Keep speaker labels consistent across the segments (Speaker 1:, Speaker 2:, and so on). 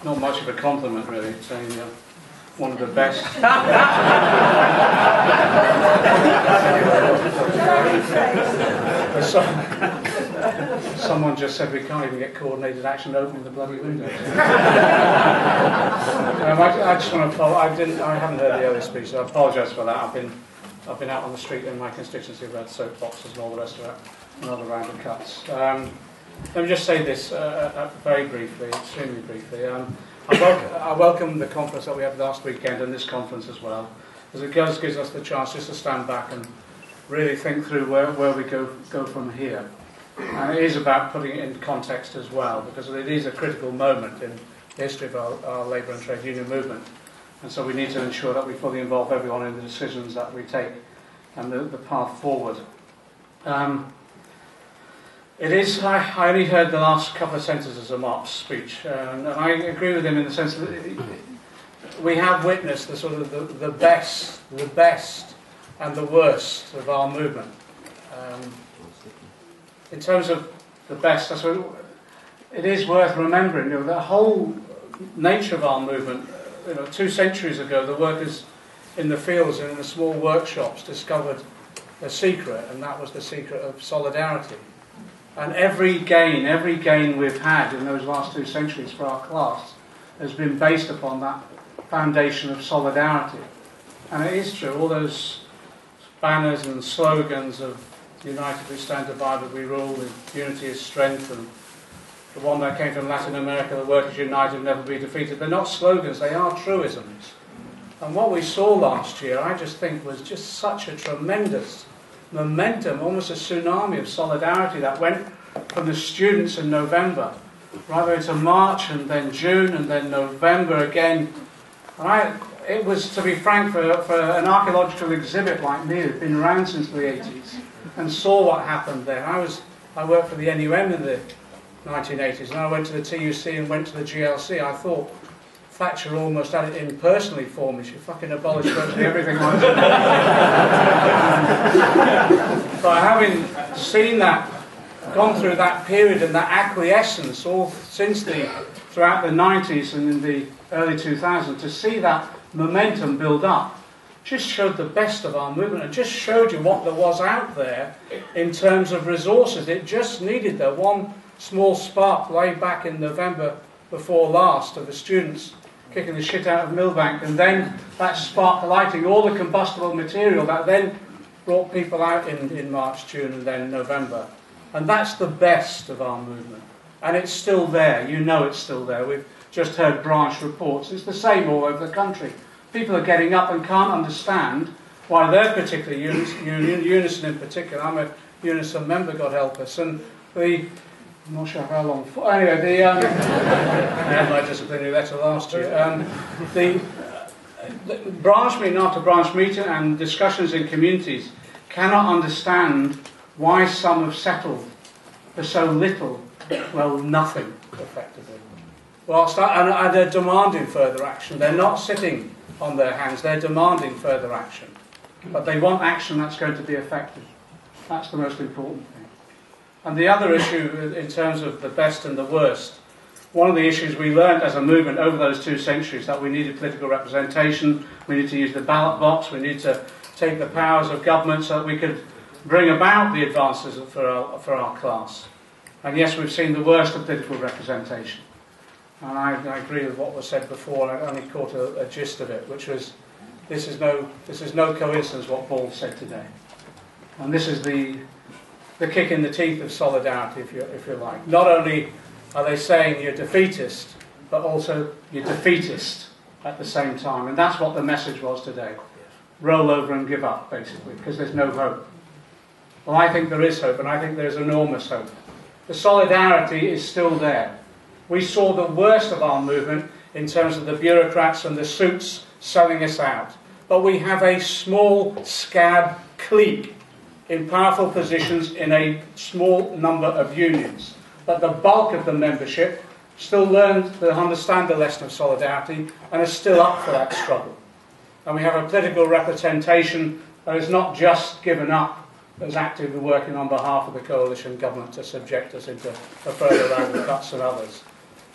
Speaker 1: not much of a compliment, really, saying one of the best. Someone just said we can't even get coordinated action opening the bloody windows. I just want to I haven't heard the other speech, so I apologise for that. I've been out on the street in my constituency, I've had soapboxes and all the rest of it, another round of cuts. Let me just say this very briefly, extremely briefly. I welcome the conference that we had last weekend and this conference as well, because it gives us the chance just to stand back and really think through where we go from here. And it is about putting it in context as well, because it is a critical moment in the history of our labour and trade union movement. And so we need to ensure that we fully involve everyone in the decisions that we take and the path forward. I only heard the last couple of sentences of Mark's speech, and I agree with him in the sense that we have witnessed the sort of the best and the worst of our movement. In terms of the best, it is worth remembering, the whole nature of our movement. 2 centuries ago, the workers in the fields and in the small workshops discovered a secret, and that was the secret of solidarity. And every gain we've had in those last 2 centuries for our class has been based upon that foundation of solidarity. And it is true, all those banners and slogans of united we stand, divided we rule, unity is strength, and the one that came from Latin America, the workers united, never be defeated. They're not slogans, they are truisms. And what we saw last year, I just think, was just such a tremendous momentum, almost a tsunami of solidarity that went from the students in November right into March, and then June, and then November again. And it was, to be frank, for an archaeological exhibit like me, who'd been around since the 80s and saw what happened there. I worked for the NUM in the 1980s, and I went to the TUC and went to the GLC. I thought Thatcher almost had it in personally for me. She fucking abolished virtually everything I was doing. But having seen that, gone through that period and that acquiescence all throughout the 90s and in the early 2000s, to see that momentum build up just showed the best of our movement, and just showed you what there was out there in terms of resources. It just needed that one small spark way back in November before last of the students kicking the shit out of Millbank, and then that spark lighting all the combustible material that then brought people out in March, June, and then November. And that's the best of our movement. And it's still there. It's still there. We've just heard branch reports. It's the same all over the country. People are getting up and can't understand why their particular Unison in particular. I'm a Unison member, God help us. And I'm not sure how long for. Anyway, I had my disciplinary letter last year. The branch meeting after branch meeting and discussions in communities cannot understand why some have settled for so little, nothing, effectively. And they're demanding further action. They're not sitting on their hands, they're demanding further action. But they want action that's going to be effective. That's the most important thing. And the other issue in terms of the best and the worst, one of the issues we learned as a movement over those 2 centuries, that we needed political representation, we need to use the ballot box, we need to take the powers of government so that we could bring about the advances for our class. And yes, we've seen the worst of political representation. And I agree with what was said before. I only caught a gist of it, which was, this is no coincidence what Ball said today. And this is the kick in the teeth of solidarity, if you like. Not only are they saying you're defeatist, but also you're defeatist at the same time. And that's what the message was today. Roll over and give up, basically, because there's no hope. Well, I think there is hope, and I think there's enormous hope. The solidarity is still there. We saw the worst of our movement in terms of the bureaucrats and the suits selling us out. But we have a small scab clique in powerful positions in a small number of unions. But the bulk of the membership still learned to understand the lesson of solidarity and are still up for that struggle. And we have a political representation that is not just given up, but is actively working on behalf of the coalition government to subject us into a further round of cuts and others.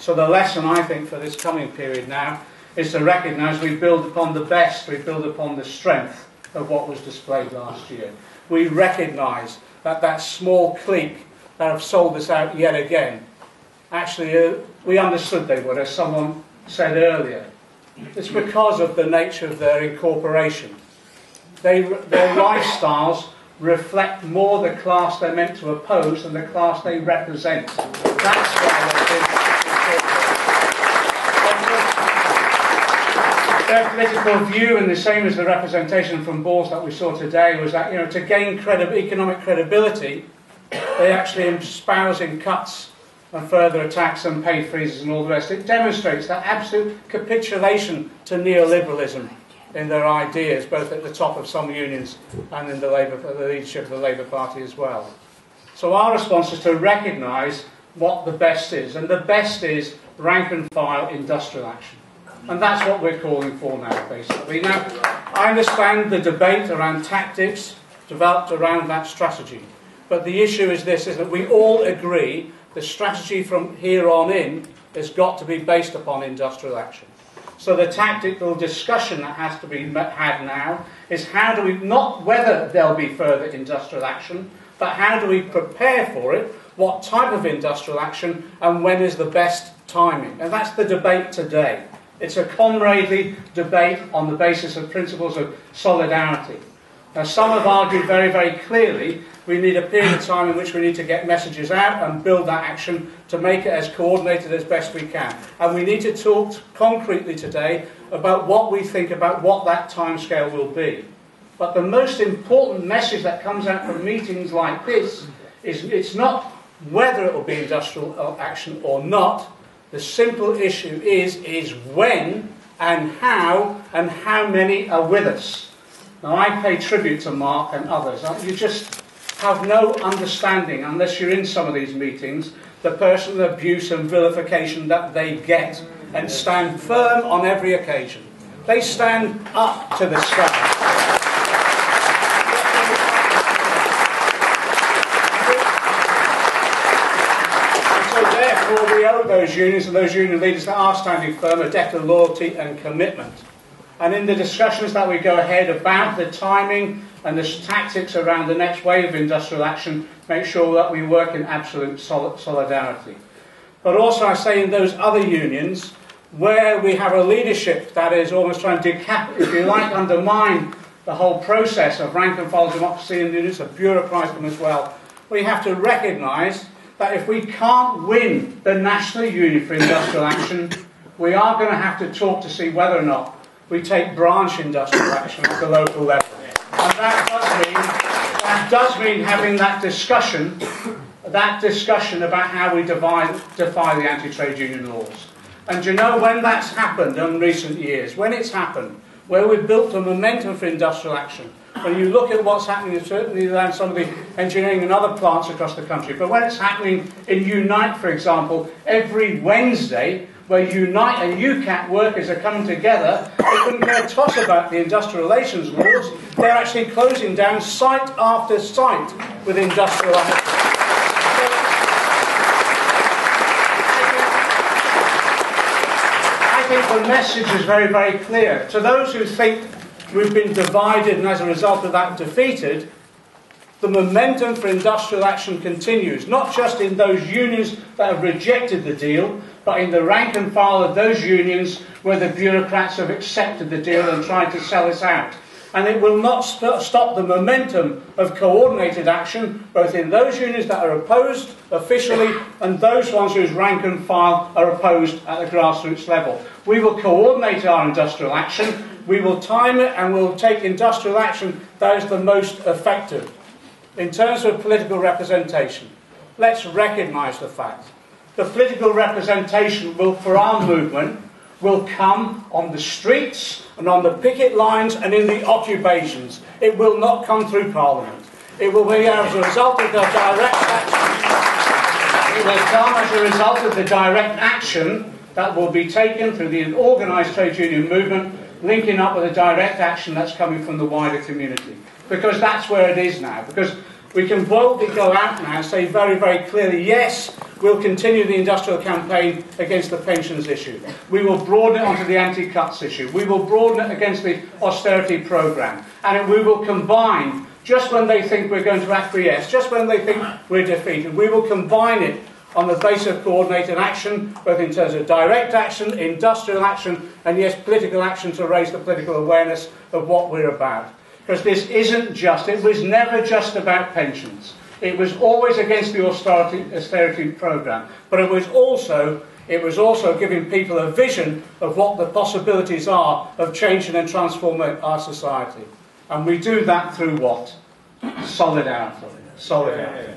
Speaker 1: So the lesson, I think, for this coming period now is to recognise we build upon the best, we build upon the strength of what was displayed last year. We recognise that that small clique that have sold us out yet again, actually we understood they would, as someone said earlier. It's because of the nature of their incorporation. Their lifestyles reflect more the class they're meant to oppose than the class they represent. That's why they've been their political view, and the same as the representation from Bourse that we saw today, was that, you know, to gain economic credibility, they actually espousing cuts and further attacks and pay freezes and all the rest. It demonstrates that absolute capitulation to neoliberalism in their ideas, both at the top of some unions and in the leadership of the Labour Party as well. So our response is to recognise what the best is, and the best is rank and file industrial action. And that's what we're calling for now, basically. Now, I understand the debate around tactics developed around that strategy. But the issue is this, is that we all agree the strategy from here on in has got to be based upon industrial action. So the tactical discussion that has to be had now is how do we, not whether there'll be further industrial action, but how do we prepare for it, what type of industrial action, and when is the best timing. And that's the debate today. It's a comradely debate on the basis of principles of solidarity. Now, some have argued very, very clearly we need a period of time in which we need to get messages out and build that action to make it as coordinated as best we can. And we need to talk concretely today about what we think about what that timescale will be. But the most important message that comes out from meetings like this is it's not whether it will be industrial action or not. The simple issue is when and how many are with us. Now, I pay tribute to Mark and others. You just have no understanding, unless you're in some of these meetings, the personal abuse and vilification that they get, and stand firm on every occasion. They stand up to the sky. We owe those unions and those union leaders that are standing firm a debt of loyalty and commitment. And in the discussions that we go ahead about the timing and the tactics around the next wave of industrial action, make sure that we work in absolute solidarity. But also, I say, in those other unions, where we have a leadership that is almost trying to if you like, undermine the whole process of rank and file democracy in the unions, of bureaucratism as well, we have to recognise that if we can't win the national union for industrial action, we are going to have to talk to see whether or not we take branch industrial action at the local level. And that does mean having that discussion about how we defy the anti-trade union laws. And you know, when that's happened in recent years, when it's happened, where we've built a momentum for industrial action, when you look at what's happening certainly around some of the engineering and other plants across the country, but when it's happening in Unite, for example, every Wednesday, where Unite and UCAT workers are coming together, they couldn't care a toss about the industrial relations laws. They're actually closing down site after site with industrial action. I think the message is very, very clear. To those who think we've been divided and as a result of that defeated, the momentum for industrial action continues, not just in those unions that have rejected the deal, but in the rank and file of those unions where the bureaucrats have accepted the deal and tried to sell us out. And it will not stop the momentum of coordinated action, both in those unions that are opposed officially and those ones whose rank and file are opposed at the grassroots level. We will coordinate our industrial action, we will time it, and we'll take industrial action that is the most effective. In terms of political representation, let's recognise the fact the political representation for our movement will come on the streets and on the picket lines and in the occupations. It will not come through Parliament. It will be as a result of the direct action. It will come as a result of the direct action that will be taken through the organised trade union movement, linking up with the direct action that's coming from the wider community. Because that's where it is now. Because We can boldly go out now and say very, very clearly, yes, we'll continue the industrial campaign against the pensions issue. We will broaden it onto the anti-cuts issue. We will broaden it against the austerity programme. And we will combine, just when they think we're going to acquiesce, just when they think we're defeated, we will combine it on the basis of coordinated action, both in terms of direct action, industrial action, and yes, political action to raise the political awareness of what we're about. Because this isn't just, it was never just about pensions. It was always against the austerity programme. But it was also giving people a vision of what the possibilities are of changing and transforming our society. And we do that through what? Solidarity. Solidarity.